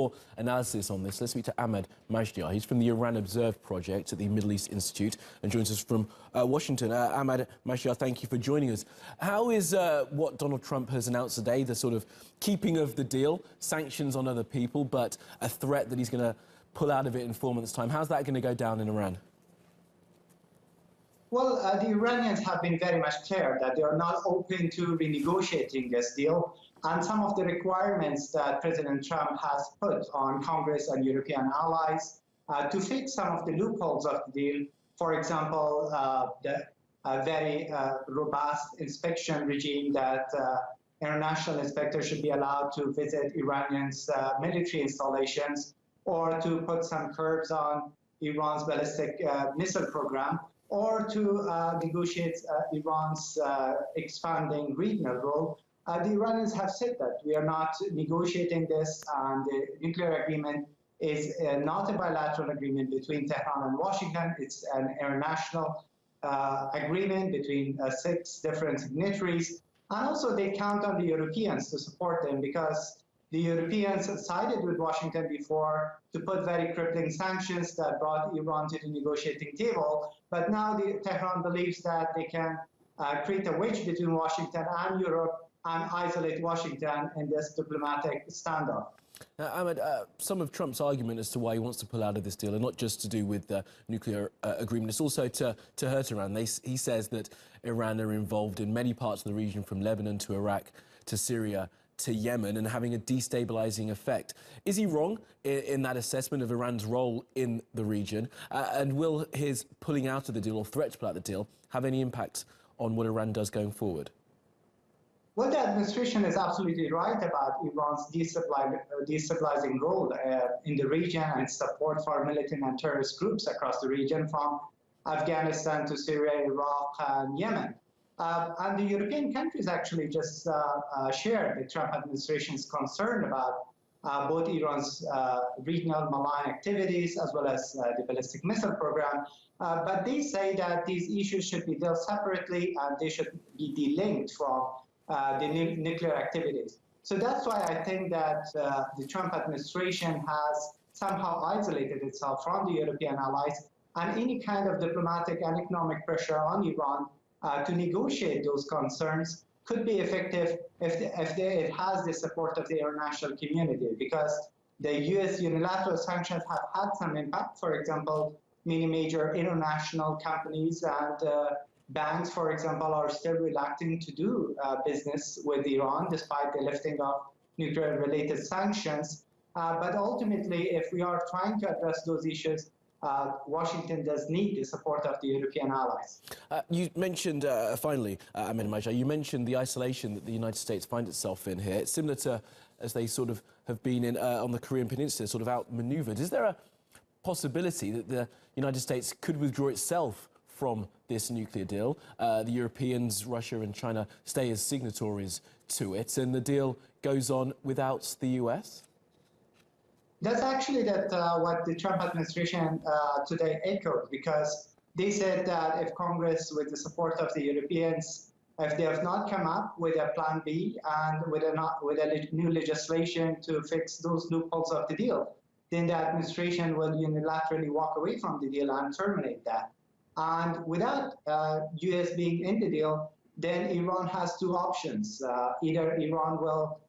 more analysis on this, let's speak to Ahmad Majidyar. He's from the Iran Observe Project at the Middle East Institute and joins us from Washington. Ahmad Majidyar, thank you for joining us. How is what Donald Trump has announced today, the sort of keeping of the deal, sanctions on other people, but a threat that he's going to pull out of it in 4 months' time, how's that going to go down in Iran? Well, the Iranians have been very much clear that they are not open to renegotiating this deal. And some of the requirements that President Trump has put on Congress and European allies to fix some of the loopholes of the deal, for example, the very robust inspection regime that international inspectors should be allowed to visit Iranians' military installations, or to put some curbs on Iran's ballistic missile program, or to negotiate Iran's expanding regional role. The Iranians have said that we are not negotiating this, and the nuclear agreement is not a bilateral agreement between Tehran and Washington. It's an international agreement between 6 different signatories. And also they count on the Europeans to support them, because the Europeans sided with Washington before to put very crippling sanctions that brought Iran to the negotiating table. But now Tehran believes that they can create a wedge between Washington and Europe and isolate Washington in this diplomatic standoff. Now, Ahmed, some of Trump's argument as to why he wants to pull out of this deal, and not just to do with the nuclear agreement, it's also to hurt Iran. He says that Iran are involved in many parts of the region, from Lebanon to Iraq to Syria to Yemen, and having a destabilizing effect. Is he wrong in that assessment of Iran's role in the region? And will his pulling out of the deal, or threat to pull out the deal, have any impact on what Iran does going forward? Well, the administration is absolutely right about Iran's destabilizing role in the region and support for militant and terrorist groups across the region, from Afghanistan to Syria, Iraq, and Yemen. And the European countries actually just shared the Trump administration's concern about both Iran's regional malign activities as well as the ballistic missile program. But they say that these issues should be dealt separately, and they should be delinked from the nuclear activities. So that's why I think that the Trump administration has somehow isolated itself from the European allies, and any kind of diplomatic and economic pressure on Iran to negotiate those concerns could be effective if it has the support of the international community, because the U.S. unilateral sanctions have had some impact. For example, many major international companies and banks, for example, are still reluctant to do business with Iran despite the lifting of nuclear-related sanctions. But ultimately, if we are trying to address those issues, Washington does need the support of the European allies. You mentioned, finally, Ahmed Majidyar, you mentioned the isolation that the United States finds itself in here. It's similar to as they sort of have been in, on the Korean Peninsula, sort of outmaneuvered. Is there a possibility that the United States could withdraw itself from this nuclear deal? The Europeans, Russia and China stay as signatories to it, and the deal goes on without the US? That's actually what the Trump administration today echoed, because they said that if Congress, with the support of the Europeans, if they have not come up with a plan B and with a new legislation to fix those loopholes of the deal, then the administration will unilaterally walk away from the deal and terminate that. And without US being in the deal, then Iran has 2 options. Either Iran will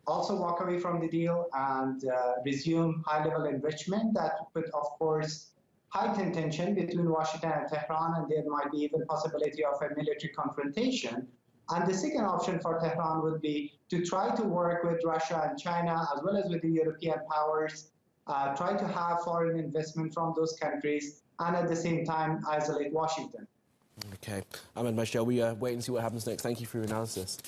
also walk away from the deal and resume high-level enrichment that could, of course, heighten tension between Washington and Tehran, and there might be even possibility of a military confrontation. And the second option for Tehran would be to try to work with Russia and China, as well as with the European powers, try to have foreign investment from those countries, and at the same time isolate Washington. Okay. Ahmed Majidyar, we wait and see what happens next. Thank you for your analysis.